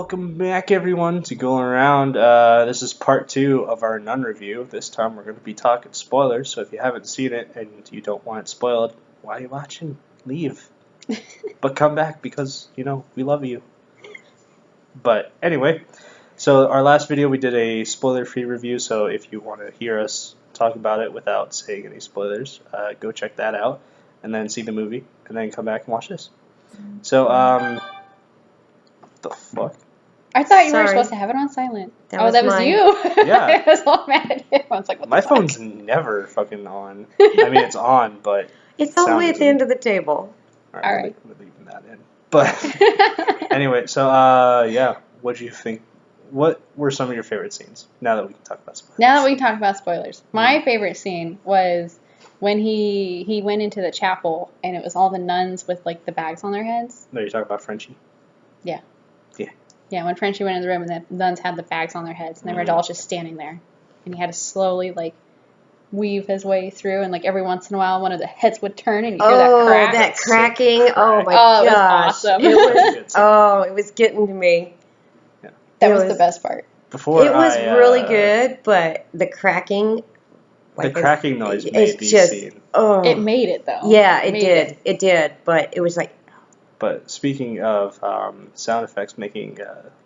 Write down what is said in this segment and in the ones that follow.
Welcome back, everyone, to Ghoulin Around. This is part 2 of our Nun review. This time we're going to be talking spoilers, so if you haven't seen it and you don't want it spoiled, why are you watching? Leave. But come back because, we love you. But anyway, so our last video we did a spoiler-free review, so if you want to hear us talk about it without saying any spoilers, go check that out, and then see the movie, and then come back and watch this. So, what the fuck? I thought you were supposed to have it on silent. That was you. Yeah. I was all mad at him. I was like, what My the fuck? phone's never fucking on. I mean, it's on, but it's all the way at the end of the table. All right. We're leaving that in. But anyway, so yeah, what do you think? What were some of your favorite scenes? Now that we can talk about spoilers. Now that we can talk about spoilers, my favorite scene was when he went into the chapel and it was all the nuns with like the bags on their heads. No, you're talking about Frenchie. Yeah. Yeah. Yeah, when Frenchie went in the room and the nuns had the bags on their heads and they were all just standing there, and he had to slowly like weave his way through, and like every once in a while one of the heads would turn and you hear that crack. That cracking! Oh my gosh! It was awesome. It was getting to me. Yeah. That was the best part. It was really good, but the cracking. The cracking noise made the scene. Oh, it made it though. Yeah, it did. It did, but it was like. But speaking of sound effects making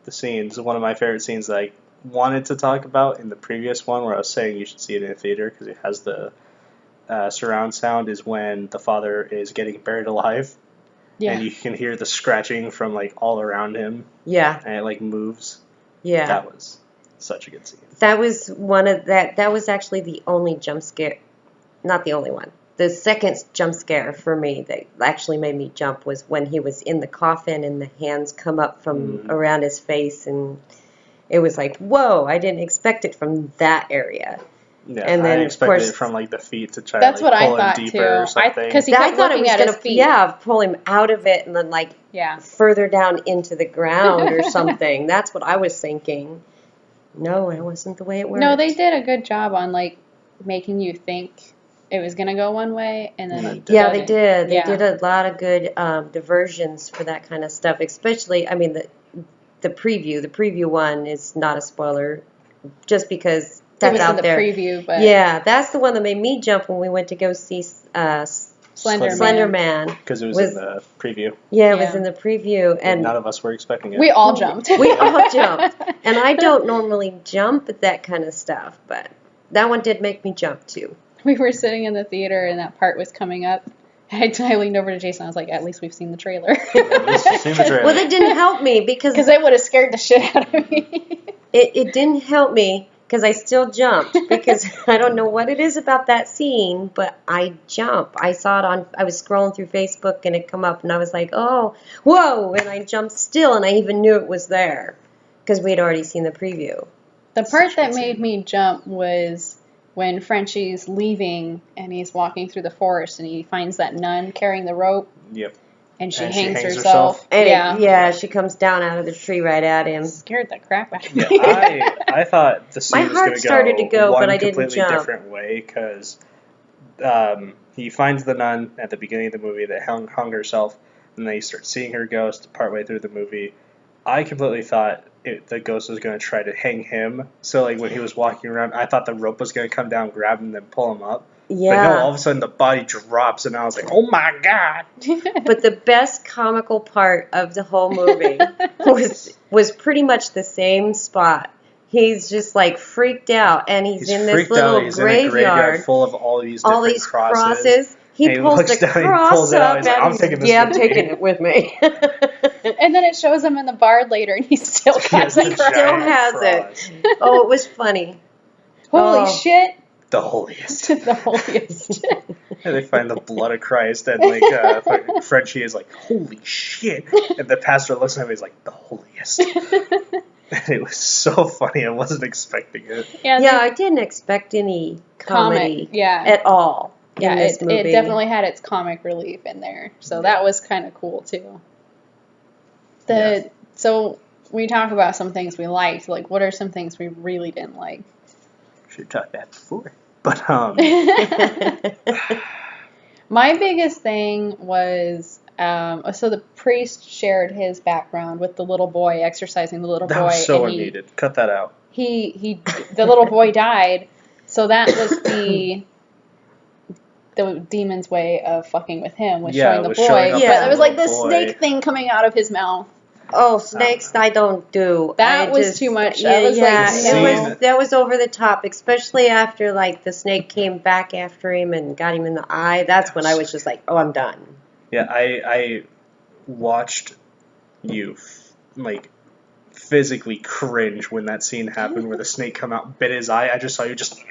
the scenes, one of my favorite scenes that I wanted to talk about in the previous one, where I was saying you should see it in a theater because it has the surround sound, is when the father is getting buried alive. Yeah. And you can hear the scratching from like all around him. Yeah. And it like moves. Yeah. That was such a good scene. That was that was actually the only jump scare, not the only one. The second jump scare for me that actually made me jump was when he was in the coffin and the hands come up from around his face, and it was like, whoa, I didn't expect it from that area. Yeah, and then, I expected it from like the feet to try that's to like, what pull I thought him deeper too. or something. Because I thought it was going to pull him out of it and then like further down into the ground or something. That's what I was thinking. No, it wasn't the way it worked. No, they did a good job on like making you think it was going to go one way, and then they did. They did a lot of good diversions for that kind of stuff. Especially, I mean, the preview. The preview one is not a spoiler, just because that's out there. Preview, but yeah, that's the one that made me jump when we went to go see Slender Man. Because it was in the preview. Yeah, it was in the preview, and none of us were expecting it. We all jumped. We all jumped, and I don't normally jump at that kind of stuff, but that one did make me jump too. We were sitting in the theater and that part was coming up. I leaned over to Jason. I was like, at least we've seen the trailer. Well, that didn't help me because it would have scared the shit out of me. It didn't help me because I still jumped because I don't know what it is about that scene, but I jump. I saw it I was scrolling through Facebook and it come up and I was like, oh, whoa, and I jumped still and I even knew it was there because we had already seen the preview. The part that made me jump was when Frenchie's leaving and he's walking through the forest and he finds that nun carrying the rope. Yep. And she hangs herself. And she comes down out of the tree right at him. Scared the crap out of me. Yeah, I thought the scene was going to go one but I didn't completely jump. different way because he finds the nun at the beginning of the movie that hung herself, and then you start seeing her ghost partway through the movie. I completely thought the ghost was going to try to hang him. So, like, when he was walking around, I thought the rope was going to come down, grab him, then pull him up. Yeah. But no, all of a sudden the body drops, and I was like, oh, my God. But the best comical part of the whole movie was pretty much the same spot. He's just, like, freaked out, and he's in this little graveyard full of all these different crosses. He pulls the cross up, and I'm taking this I'm taking it with me. And then it shows him in the bar later, and he still has it. Oh, it was funny. Holy shit. The holiest. The holiest. And they find the blood of Christ, and like Frenchie is like, holy shit. And the pastor looks at him and he's like, the holiest. And it was so funny. I wasn't expecting it. Yeah, I didn't expect any comedy at all. Yeah, it definitely had its comic relief in there. So that was kind of cool, too. So we talk about some things we liked. Like, what are some things we really didn't like? Should have talked that before. But, my biggest thing was So the priest shared his background with the little boy, exercising the little That boy. was so and unneeded. Cut that out. The little boy died, so that was the demon's way of fucking with him, was showing the boy. Showing up Yeah. as But a it was like the little boy. snake thing coming out of his mouth. Oh, snakes! I don't do. That I was just, too much. Yeah, That was like, yeah, no. that was over the top, especially after like the snake came back after him and got him in the eye. That's when I was just like, oh, I'm done. Yeah, I watched you like physically cringe when that scene happened where the snake come out and bit his eye. I just saw you just.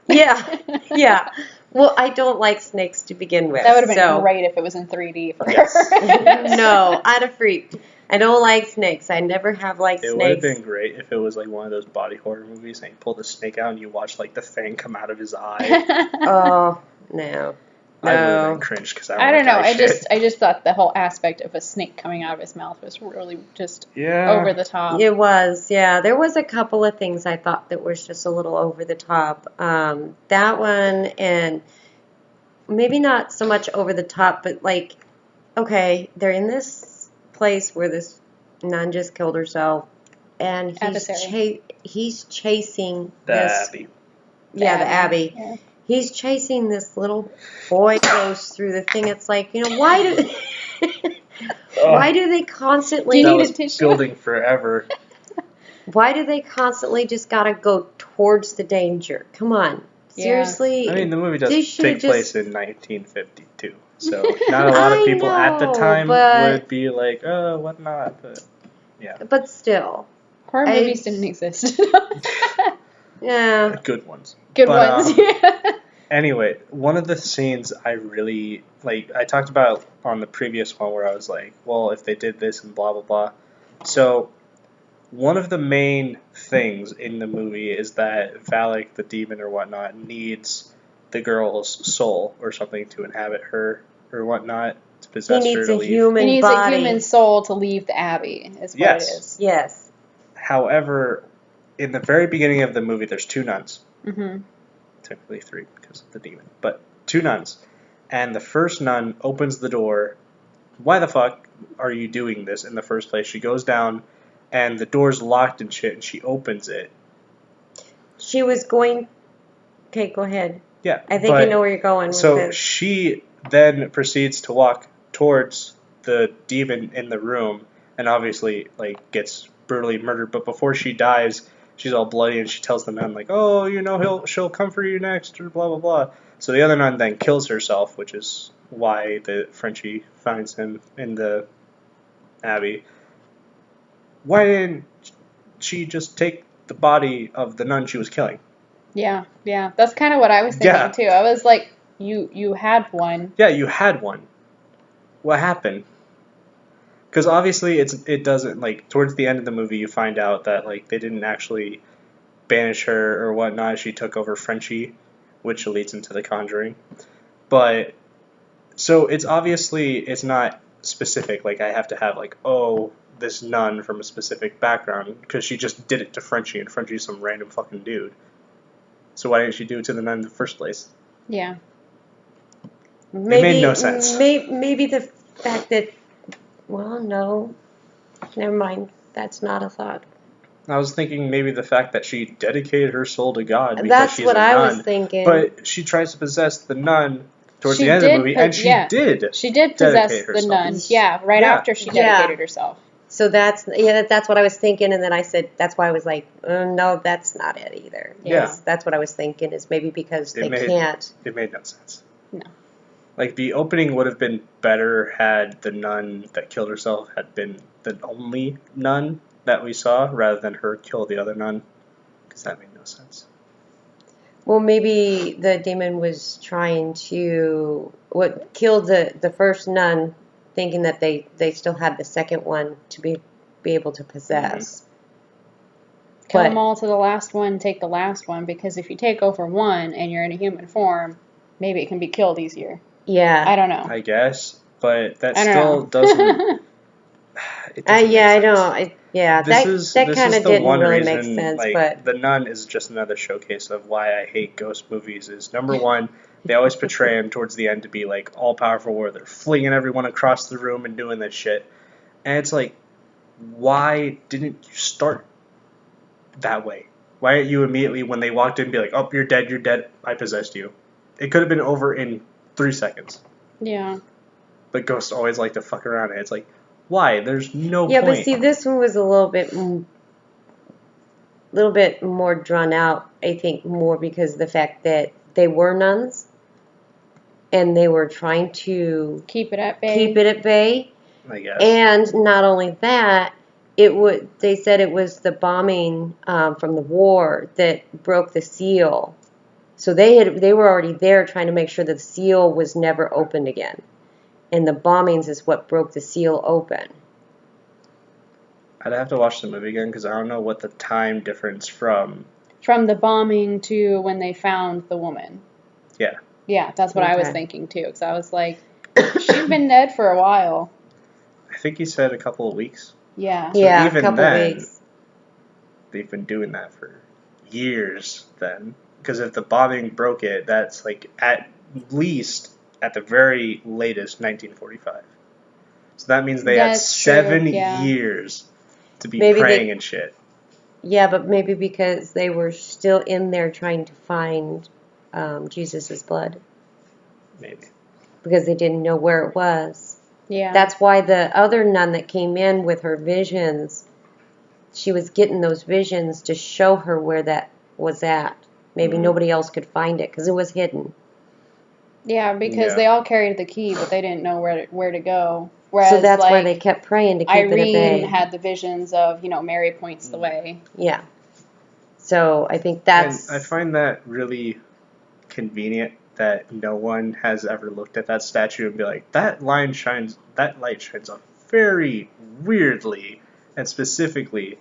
Yeah, yeah. Well, I don't like snakes to begin with. That would have been so. great if it was in 3D for Yes. her. No, I'd have freaked. I don't like snakes. I never have liked It snakes. would have been great if it was like one of those body horror movies and you pull the snake out and you watch like the fang come out of his eye. Oh, no. I would have No. been cringed because I don't know. Shit. I just thought the whole aspect of a snake coming out of his mouth was really just over the top. It was, yeah. There was a couple of things I thought that was just a little over the top. That one, and maybe not so much over the top, but like, okay, they're in this place where this nun just killed herself, and he's chasing The this. Abbey. Yeah, the Abbey. Yeah. He's chasing this little boy goes through the thing. It's like, why do they constantly Do you That need was a tissue? building forever. why do they constantly just gotta go towards the danger? Come on. Yeah. Seriously? I mean, the movie does They take should've place in 1952, so not a lot of I people at the know, time but- would be like, oh, whatnot, but yeah. But still. Horror I- movies didn't exist. Yeah. Good ones. Good But, ones. Yeah. Anyway, one of the scenes I really, like, I talked about on the previous one where I was like, well, if they did this and blah, blah, blah. So, one of the main things in the movie is that Valak, the demon or whatnot, needs the girl's soul or something to inhabit her or whatnot, to He possess her needs to a leave. human He needs body. a human soul to leave the Abbey, is what Yes. it is. Yes. However, in the very beginning of the movie, there's two nuns. Mm-hmm. Technically three because of the demon, but two nuns. And the first nun opens the door. Why the fuck are you doing this in the first place? She goes down and the door's locked and shit, and she opens it. She was going. Okay, go ahead. Yeah. I think I know where you're going with So this. she then proceeds to walk towards the demon in the room and obviously like gets brutally murdered. But before she dies, she's all bloody and she tells the nun like, oh, she'll come for you next or blah blah blah. So the other nun then kills herself, which is why the Frenchie finds him in the Abbey. Why didn't she just take the body of the nun she was killing? Yeah, yeah. That's kind of what I was thinking Yeah. too. I was like, you had one. Yeah, you had one. What happened? Because obviously it doesn't, like, towards the end of the movie you find out that, like, they didn't actually banish her or whatnot. She took over Frenchie, which leads into The Conjuring. But, so it's obviously, it's not specific. Like, I have to have, like, oh, this nun from a specific background, because she just did it to Frenchie, and Frenchie's some random fucking dude. So why didn't she do it to the nun in the first place? Yeah. Maybe, made no sense. Maybe the fact that. Well, no. Never mind. That's not a thought. I was thinking maybe the fact that she dedicated her soul to God because That's she's what a I nun. was thinking. But she tries to possess the nun towards She the end of did the movie, put- and she yeah. did. She did possess Dedicate the herself. nun. Yeah, right Yeah. after she Yeah. dedicated herself. So that's what I was thinking, and then I said that's why I was like, no, that's not it either. Yeah. That's what I was thinking is maybe because they made- can't. It made no sense. No. Like, the opening would have been better had the nun that killed herself had been the only nun that we saw, rather than her kill the other nun, because that made no sense. Well, maybe the demon was trying to kill the first nun, thinking that they still had the second one to be able to possess. Kill But- them all to the last one, take the last one, because if you take over one and you're in a human form, maybe it can be killed easier. Yeah. I don't know. I guess, but that I don't still know. doesn't. It doesn't Yeah, I make sense. know. This That is kind of the didn't one really reason, make sense, like, but The Nun is just another showcase of why I hate ghost movies. Is number one, They always portray him towards the end to be like all powerful, where they're flinging everyone across the room and doing this shit. And it's like, why didn't you start that way? Why aren't you immediately, when they walked in, be like, oh, you're dead, I possessed you? It could have been over in 3 seconds. Yeah. But ghosts always like to fuck around, and it's like, why? There's no Yeah, point. but see, this one was a little bit more drawn out, I think, more because of the fact that they were nuns and they were trying to Keep it at bay. I guess. And not only that, they said it was the bombing from the war that broke the seal. So they were already there trying to make sure that the seal was never opened again. And the bombings is what broke the seal open. I'd have to watch the movie again because I don't know what the time difference from the bombing to when they found the woman. Yeah. Yeah, that's what I was Okay. thinking too. Because I was like, she's been dead for a while. I think he said a couple of weeks. Yeah. Yeah, even a couple then, weeks. They've been doing that for years then. Because if the bombing broke it, that's like at least, at the very latest, 1945. So that means they had That's true, 7 yeah. years to be Maybe praying and shit. Yeah, but maybe because they were still in there trying to find Jesus' blood. Maybe. Because they didn't know where it was. Yeah. That's why the other nun that came in with her visions, she was getting those visions to show her where that was at. Maybe nobody else could find it because it was hidden. Yeah, because Yeah. they all carried the key, but they didn't know where to go. Whereas, So that's like, why they kept praying to keep it at Irene bay. had the visions of, Mary points the way. Yeah. So I think that's... And I find that really convenient that no one has ever looked at that statue and be like, that light shines off very weirdly and specifically.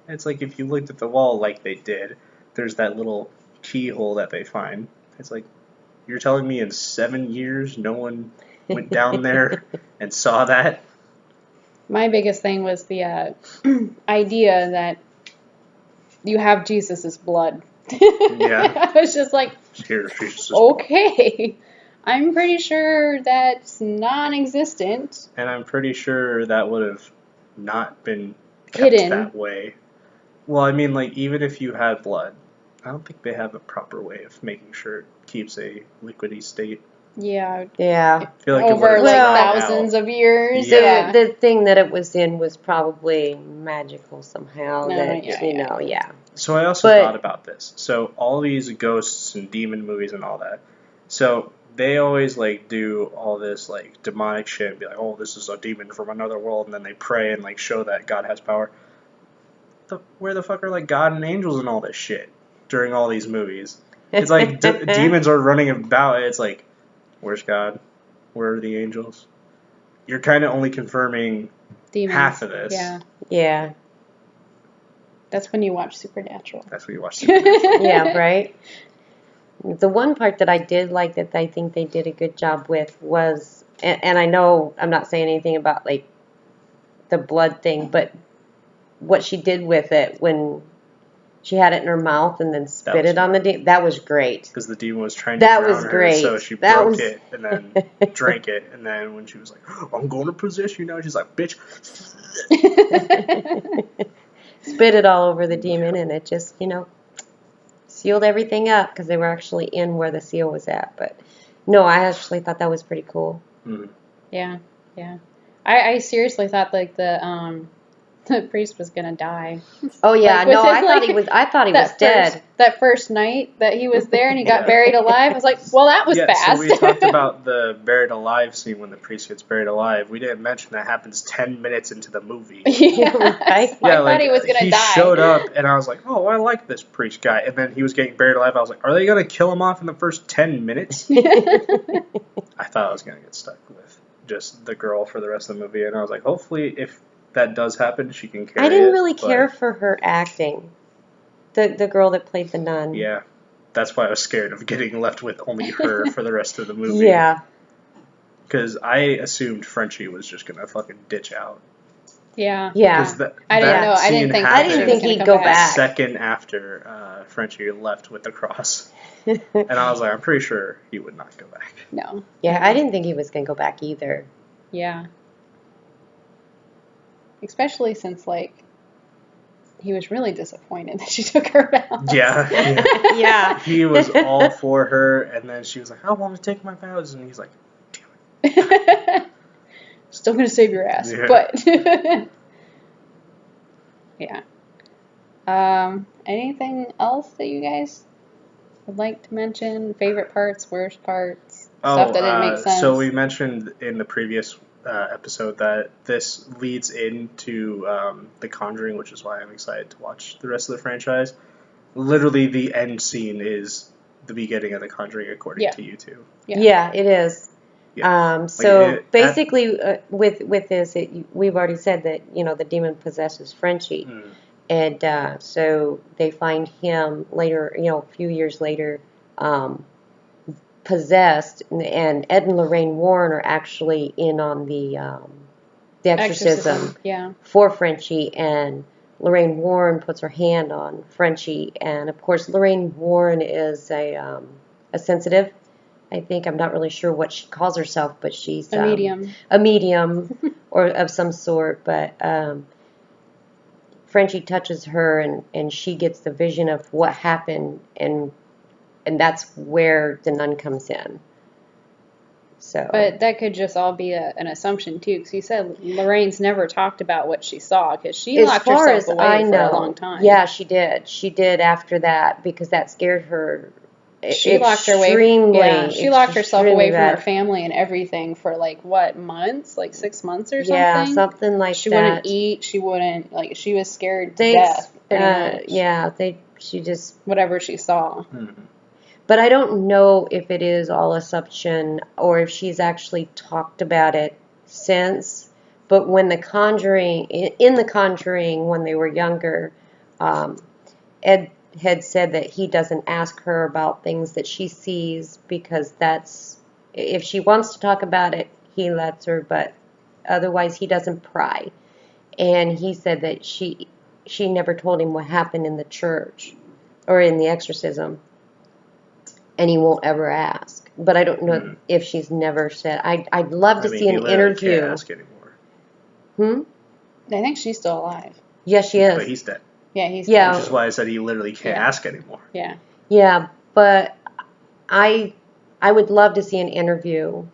And it's like if you looked at the wall like they did, there's that little keyhole that they find. It's like, you're telling me in 7 years no one went down there and saw that? My biggest thing was the idea that you have Jesus' blood. Yeah. I was just like, Here, Jesus. okay. I'm pretty sure that's non-existent. And I'm pretty sure that would have not been kept Hidden. that way. Well, I mean, like, even if you had blood, I don't think they have a proper way of making sure it keeps a liquidy state. Yeah. Yeah. I feel like it Over would've like dried out. thousands of years. Yeah. The thing that it was in was probably magical somehow. No, that, yeah. yeah. So I also But- thought about this. So all these ghosts and demon movies and all that. So they always like do all this like demonic shit and be like, oh, this is a demon from another world, and then they pray and like show that God has power. Where the fuck are like God and angels and all this shit during all these movies? It's like demons are running about. It's like, where's God? Where are the angels? You're kind of only confirming Demons. half of this. Yeah. Yeah. That's when you watch Supernatural. That's what you watch. Supernatural. Yeah, right? The one part that I did like that I think they did a good job with was, and I know I'm not saying anything about like the blood thing, but what she did with it when she had it in her mouth and then spit was it on the demon, that was great. Because the demon was trying to That drown was her, great. so she That broke was- it and then drank it, and then when she was like, oh, I'm going to possess you now, she's like, bitch. Spit it all over the demon and it just, sealed everything up because they were actually in where the seal was at. But no, I actually thought that was pretty cool. Mm. Yeah. Yeah. I seriously thought like the priest was gonna die. Oh yeah, Like, no, within, I thought like, he was. I thought he was dead. That first night that he was there and he got Yeah. buried alive, I was like, well, that was Yeah, fast. so we talked about the buried alive scene when the priest gets buried alive. We didn't mention that happens 10 minutes into the movie. Yeah. Right? I thought he was gonna die. He showed up, and I was like, oh, I like this priest guy. And then he was getting buried alive. I was like, are they going to kill him off in the first 10 minutes? I thought I was going to get stuck with just the girl for the rest of the movie. And I was like, hopefully, if that does happen, she can carry it. I didn't really but- care for her acting. The girl that played the nun. Yeah. That's why I was scared of getting left with only her for the rest of the movie. Yeah. Because I assumed Frenchie was just going to fucking ditch out. Yeah. Yeah. Because I didn't that know. I didn't scene think. I didn't happened think he was he'd gonna go come a back. second after Frenchie left with the cross. And I was like, I'm pretty sure he would not go back. No. Yeah, I didn't think he was going to go back either. Yeah. Especially since he was really disappointed that she took her vows. Yeah. Yeah. He was all for her, and then she was like, I want to take my vows. And he's like, damn it. Still gonna save your ass, Yeah. but yeah. Anything else that you guys would like to mention? Favorite parts, worst parts, stuff that didn't make sense. So we mentioned in the previous episode that this leads into The Conjuring, which is why I'm excited to watch the rest of the franchise. Literally, the end scene is the beginning of The Conjuring, according to you two. Yeah, it is. Yeah. So basically, with this, we've already said that the demon possesses Frenchie, and so they find him later, a few years later, possessed, and Ed and Lorraine Warren are actually in on the exorcism for Frenchie, and Lorraine Warren puts her hand on Frenchie, and of course Lorraine Warren is a sensitive. I think I'm not really sure what she calls herself, but she's a medium. A medium or of some sort. But Frenchie touches her, and she gets the vision of what happened, and that's where the nun comes in. So, but that could just all be an assumption too, because you said Lorraine's never talked about what she saw, because she locked herself away for a long time. Yeah, she did. She did after that, because that scared her. She locked her away. She locked herself away from her family and everything for months, 6 months or something. Yeah, something like she that. She wouldn't eat. She wouldn't she was scared to death. Pretty much. Yeah, she just whatever she saw. Mm-hmm. But I don't know if it is all assumption or if she's actually talked about it since. But when in The Conjuring, when they were younger, Ed had said that he doesn't ask her about things that she sees, because if she wants to talk about it, he lets her, but otherwise he doesn't pry. And he said that she never told him what happened in the church or in the exorcism, and he won't ever ask. But I don't know if she's never said. I'd love to see an interview. Can't ask anymore. I think she's still alive. Yes, she is. But he's dead. Yeah, he's dead. Which is why I said he literally can't ask anymore. Yeah. Yeah, but I would love to see an interview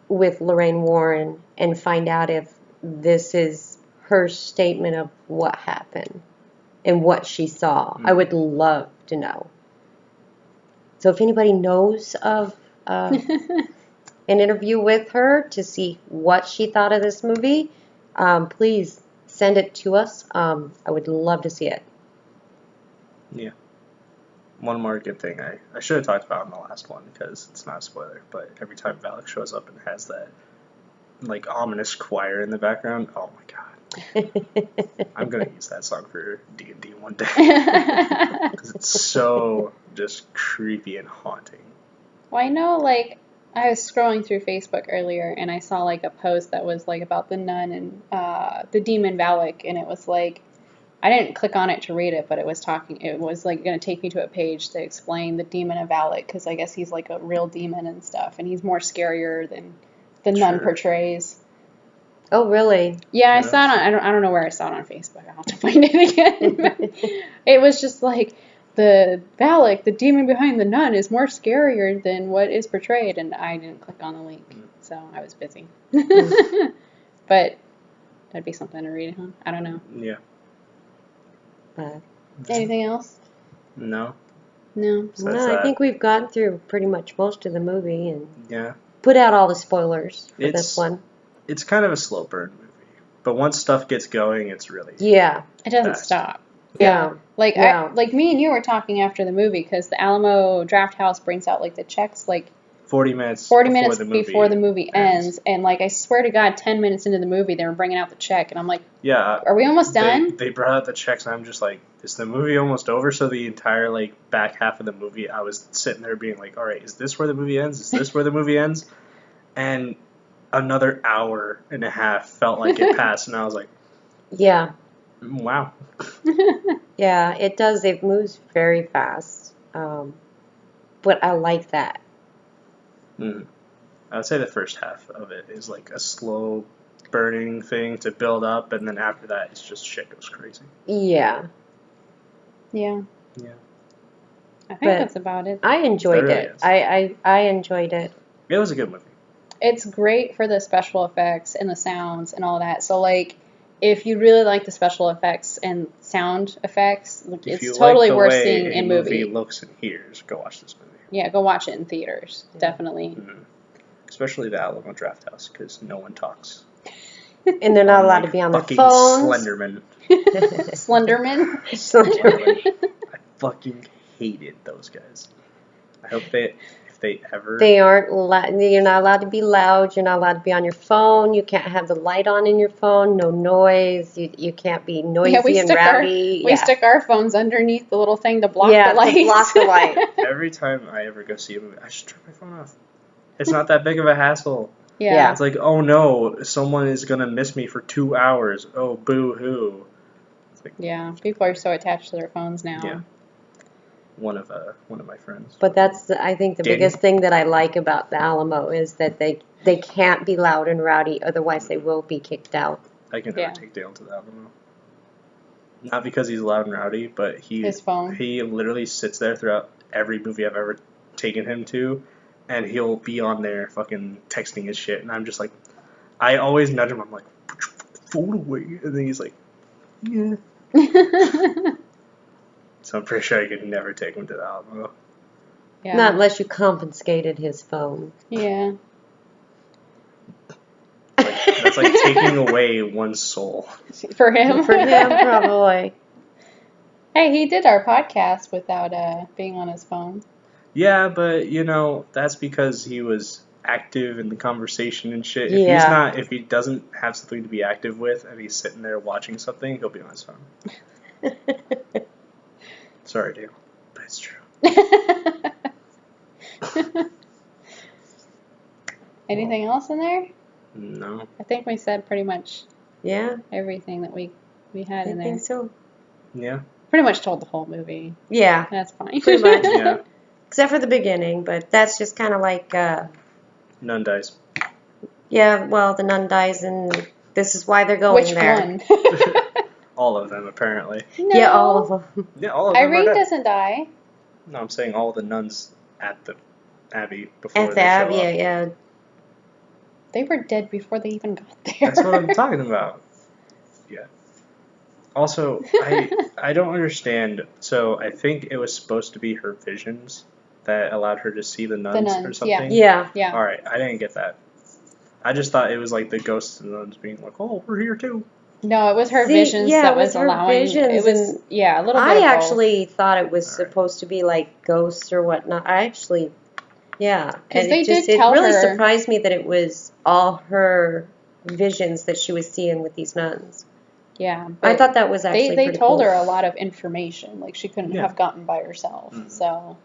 with Lorraine Warren and find out if this is her statement of what happened and what she saw. I would love to know. So if anybody knows of an interview with her to see what she thought of this movie, please send it to us. I would love to see it. Yeah. One more good thing I should have talked about in the last one, because it's not a spoiler, but every time Valak shows up and has that ominous choir in the background, oh my god. I'm going to use that song for D&D one day. Because it's so just creepy and haunting. Well, I know, I was scrolling through Facebook earlier, and I saw, a post that was, about the nun and the demon Valak, and it was, I didn't click on it to read it, but it was going to take me to a page to explain the demon of Valak, because I guess he's, a real demon and stuff, and he's more scarier than the nun portrays. Oh, really? Yeah, I saw it on, I don't know where I saw it on Facebook. I'll have to find it again. It was just the Valak, the demon behind the nun, is more scarier than what is portrayed, and I didn't click on the link, so I was busy. But that'd be something to read, huh? I don't know. Yeah. Anything else? No. No. So I think we've gone through pretty much most of the movie and put out all the spoilers for this one. It's kind of a slow burn movie, but once stuff gets going, it's really it doesn't stop. Yeah. Me and you were talking after the movie, because the Alamo Draft House brings out the checks 40 minutes before the movie ends, and I swear to God, 10 minutes into the movie they were bringing out the check, and I'm like, are we almost done? They brought out the checks, and I'm just like, is the movie almost over? So the entire back half of the movie, I was sitting there being like, all right, is this where the movie ends? Is this where the movie ends? And another hour and a half felt like it passed, and I was like, Yeah. Wow. Yeah, it does. It moves very fast. But I like that. Mm. I would say the first half of it is like a slow burning thing to build up, and then after that, it's just shit goes crazy. Yeah. Yeah. Yeah. I think But that's about it. I enjoyed It really it. is. I enjoyed it. It was a good movie. It's great for the special effects and the sounds and all that. So, like, if you really like the special effects and sound effects, like, If you it's totally like the worth way seeing a in movie movie. looks and hears, go watch this movie. Yeah, go watch it in theaters. Yeah. Definitely. Mm. Especially the Alamo Drafthouse, because no one talks. And they're not allowed to Unlike be on their fucking phones. Slenderman. Slenderman. Slenderman. I fucking hated those guys. I hope if they ever. They aren't. You're not allowed to be loud. You're not allowed to be on your phone. You can't have the light on in your phone. No noise. You can't be noisy and rowdy. We stick our phones underneath the little thing to block Yeah, the lights. to block the light. Every time I ever go see a movie, I just turn my phone off. It's not that big of a hassle. Yeah. It's like, oh no, someone is gonna miss me for 2 hours. Oh, boo hoo. Yeah, people are so attached to their phones now. Yeah. One of my friends. But that's, I think, the Daniel? biggest thing that I like about the Alamo is that they can't be loud and rowdy, otherwise they will be kicked out. I can never Yeah. take Dale to the Alamo. Not because he's loud and rowdy, but His phone. he literally sits there throughout every movie I've ever taken him to, and he'll be on there fucking texting his shit, and I'm just like, I always nudge him. I'm like, put your fucking phone away, and then he's like, yeah. So I'm pretty sure I could never take him to the Alamo. Yeah. Not unless you confiscated his phone. Yeah. That's like taking away one's soul. For him. For him, probably. Hey, he did our podcast without being on his phone. Yeah, but that's because he was active in the conversation and shit. If Yeah. if he doesn't have something to be active with and he's sitting there watching something, he'll be on his phone. Sorry, Dale, but it's true. Anything else in there? No. I think we said pretty much Yeah, everything that we had I in there. think so. Yeah. Pretty much told the whole movie. Yeah, That's fine. Pretty much. Yeah. except for the beginning, but that's just kind of like, None dies. yeah, well, the nun dies and this is why they're going Which there. one? All of them, apparently. No. Yeah, all of them. Yeah, all of them Irene are dead. doesn't die. No, I'm saying all the nuns at the abbey before At they the Abbey, show up. yeah. They were dead before they even got there. That's what I'm talking about. Yeah. Also, I don't understand. So I think it was supposed to be her visions that allowed her to see the nuns, or nuns, something. Yeah. Yeah. All right, I didn't get that. I just thought it was like the ghosts and nuns being like, "Oh, we're here too." No, it was her See, visions yeah, that it was was her allowing. visions It was and a little bit. I of both. actually thought it was All right. supposed to be like ghosts or whatnot. I actually, yeah. 'Cause And they it just, did tell it really her- surprised me that it was all her visions that she was seeing with these nuns. Yeah, I but thought that was actually they pretty told cool. her a lot of information. Like she couldn't Yeah. have gotten by herself. Mhm. So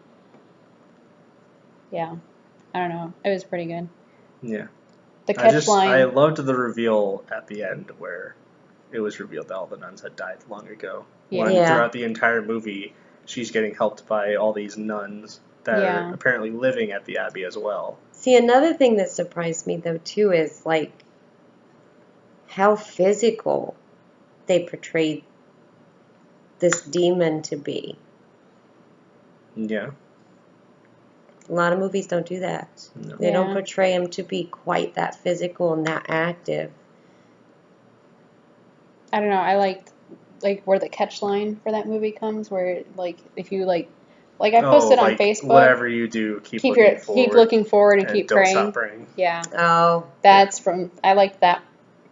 yeah, I don't know. It was pretty good. Yeah. The I catch line. loved the reveal at the end where it was revealed that all the nuns had died long ago. Yeah. When Yeah. throughout the entire movie, she's getting helped by all these nuns that Yeah. are apparently living at the abbey as well. See, another thing that surprised me though too is like how physical they portrayed this demon to be. Yeah. A lot of movies don't do that. No. They don't Yeah. portray him to be quite that physical and that active. I don't know. I liked like where the catch line for that movie comes, where like if you like I posted on like, Facebook. Whatever you do, keep looking forward and keep don't praying. stop praying. Yeah, Oh, that's from. I like that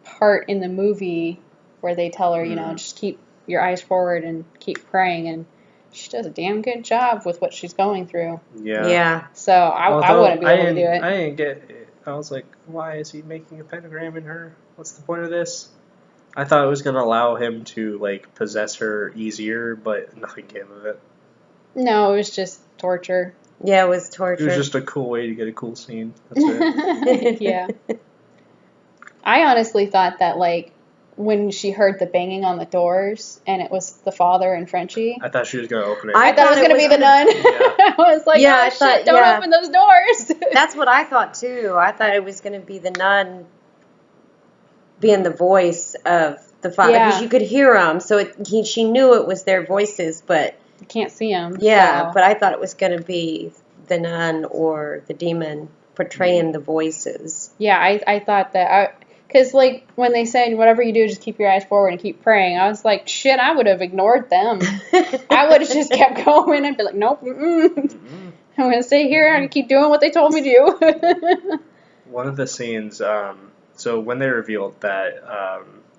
part in the movie where they tell her, Mhm. just keep your eyes forward and keep praying, and she does a damn good job with what she's going through. Yeah. yeah. So I Although wouldn't be able to do it. I didn't get it. I was like, why is he making a pentagram in her? What's the point of this? I thought it was going to allow him to, like, possess her easier, but nothing came of it. No, it was just torture. Yeah, it was It torture. was just a cool way to get a cool scene. That's it. Yeah. I honestly thought that when she heard the banging on the doors and it was the father and Frenchie. I thought she was going to open it. I thought it was going to be the nun. Yeah. I was like, Yeah, oh, I shit, thought- don't yeah. open those doors. That's what I thought too. I thought it was going to be the nun being the voice of the father because Yeah. you could hear them. So she knew it was their voices, but You can't see them. yeah. But I thought it was going to be the nun or the demon portraying the voices. Yeah, I thought that. Because, like, when they said, whatever you do, just keep your eyes forward and keep praying, I was like, shit, I would have ignored them. I would have just kept going and be like, nope, I'm going to stay here and keep doing what they told me to do. One of the scenes, so when they revealed that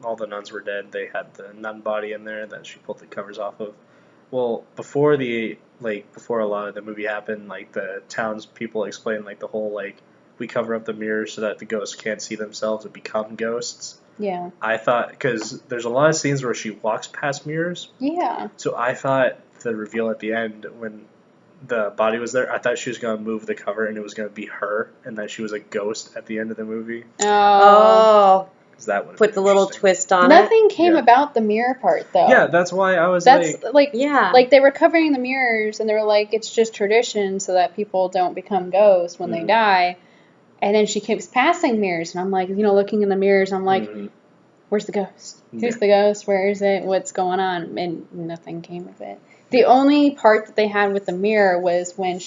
all the nuns were dead, they had the nun body in there that she pulled the covers off of. Well, before a lot of the movie happened, like, the townspeople explained, like, the whole, like, we cover up the mirrors so that the ghosts can't see themselves and become ghosts. Yeah. I thought, because there's a lot of scenes where she walks past mirrors, Yeah. so I thought the reveal at the end when the body was there, I thought she was going to move the cover and it was going to be her, and that she was a ghost at the end of the movie. Oh. Because that would Put the little twist on it. Nothing came Yeah. about the mirror part, though. Yeah, that's why I was That's, like, Yeah. like, they were covering the mirrors, and they were like, it's just tradition so that people don't become ghosts when they die. And then she keeps passing mirrors, and I'm like, looking in the mirrors, I'm like, where's the ghost? Who's the ghost? Where is it? What's going on? And nothing came of it. The only part that they had with the mirror was when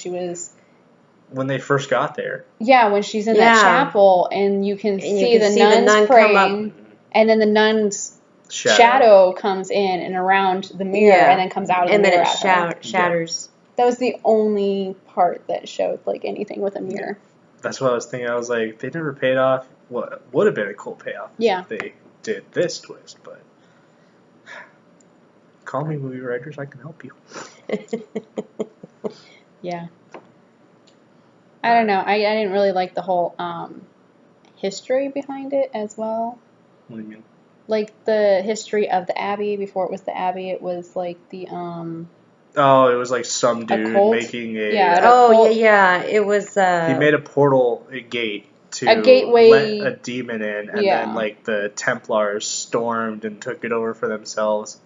they first got there. Yeah, when she's in that chapel, and you can see the nun nuns come praying, and then the nun's shadow comes in and around the mirror, and then comes out of the mirror. And then it shatters. That was the only part that showed, like, anything with a mirror. That's what I was thinking. I was like, they never paid off what would have been a cool payoff if they did this twist, but call me movie writers, I can help you. Yeah. I don't know. I didn't really like the whole history behind it as well. What do you mean? Like the history of the Abbey. Before it was the Abbey, it was like the Oh, it was like some dude cult? making a... Yeah, Oh, yeah. It was... he made a portal, a gate, to A gateway. let a demon in, and Yeah. then, like, the Templars stormed and took it over for themselves.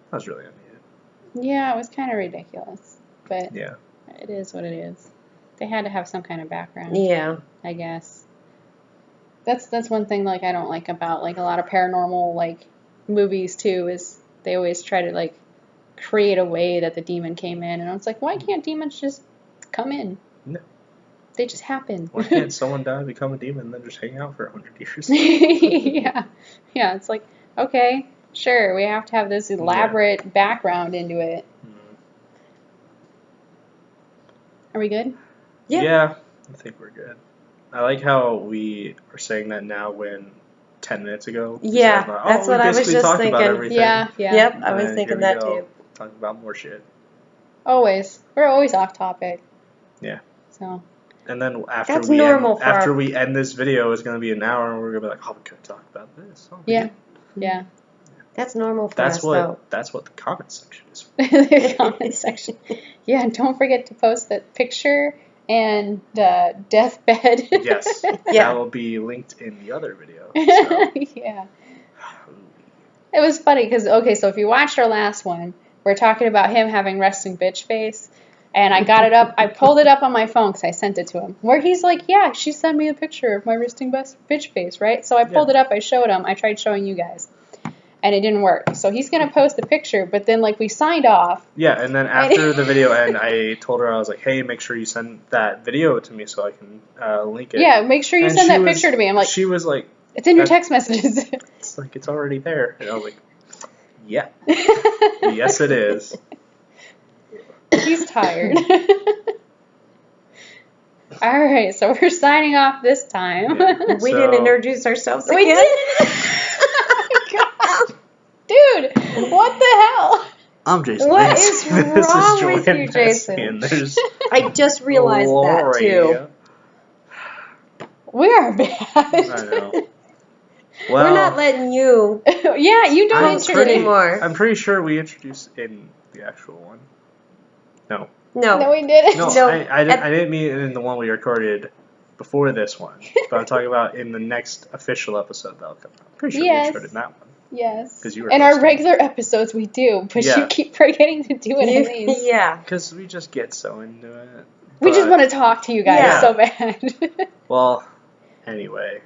That was really unneeded. Yeah, it was kind of ridiculous. But Yeah. it is what it is. They had to have some kind of background. Yeah. I guess. That's one thing, like, I don't like about, like, a lot of paranormal, like, movies, too, is they always try to, like, create a way that the demon came in, and I was like, why can't demons just come in? No. They just happen. Why can't someone die, become a demon, and then just hang out for 100 years? Yeah. Yeah, it's like, okay, sure, we have to have this elaborate background into it. Are we good? Yeah. I think we're good. I like how we are saying that now when 10 minutes ago. we Yeah, said, like, that's we what I was basically just talked about thinking. everything. Yeah, yeah. Yep, I And was then thinking here we that go, too. Talking about more shit. Always. We're always off topic. Yeah. So. And then after That's normal for our- we end this video, it's going to be an hour, and we're going to be like, oh, we could talk about this. Oh, we Yeah. did. Yeah. That's normal for us, though. That's what the comment section is for. The comment section. Yeah, and don't forget to post that picture and deathbed. Yes. Yeah. That will be linked in the other video. So. Yeah. It was funny because, okay, so if you watched our last one, we're talking about him having resting bitch face. And I got it up. I pulled it up on my phone because I sent it to him. Where he's like, yeah, she sent me a picture of my resting bitch face, right? So I pulled it up. I showed him. I tried showing you guys. And it didn't work. So he's going to post the picture. But then, like, we signed off. Yeah, and then after the video ended, I told her, I was like, hey, make sure you send that video to me so I can link it. Yeah, make sure you And send she that was- picture to me. I'm like, She was like, it's in your text messages. it's like, it's already there. And I was like, yeah. Yes, it is. He's tired. All right, so we're signing off this time. Yeah. We So- didn't introduce ourselves again. We didn't. Oh my God. Dude, what the hell? I'm Jason. What Lindsay. is This wrong is with Joanne you, Massey, Jason? and there's I just realized that, Lori. too. We are bad. I know. Well, We're not letting you Yeah, you don't I'm host introduce. anymore. I'm pretty sure we introduced in the actual one. No. No. No, we didn't. No, No, I didn't mean it in the one we recorded before this one. But I'm talking about in the next official episode that'll come out. I'm pretty sure Yes. we introed in that one. Yes. 'Cause you were In our hosting. regular episodes, we do, but Yeah. you keep forgetting to do it in these. Yeah. Because we just get so into it. We just But- want to talk to you guys Yeah. so bad. Well, anyway,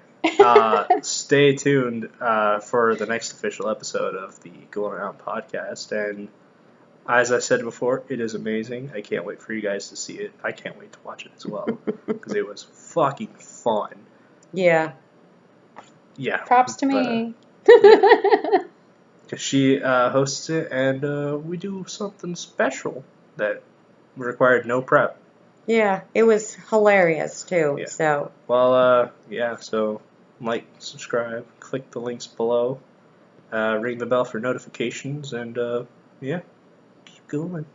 stay tuned for the next official episode of the Ghoulin Around podcast. And as I said before, it is amazing. I can't wait for you guys to see it. I can't wait to watch it as well because it was fucking fun. Yeah. Yeah. Props to but, me. Because she hosts it, and we do something special that required no prep. Yeah. It was hilarious too. Yeah. So. Well, yeah, so like, subscribe, click the links below, ring the bell for notifications, and yeah, keep going.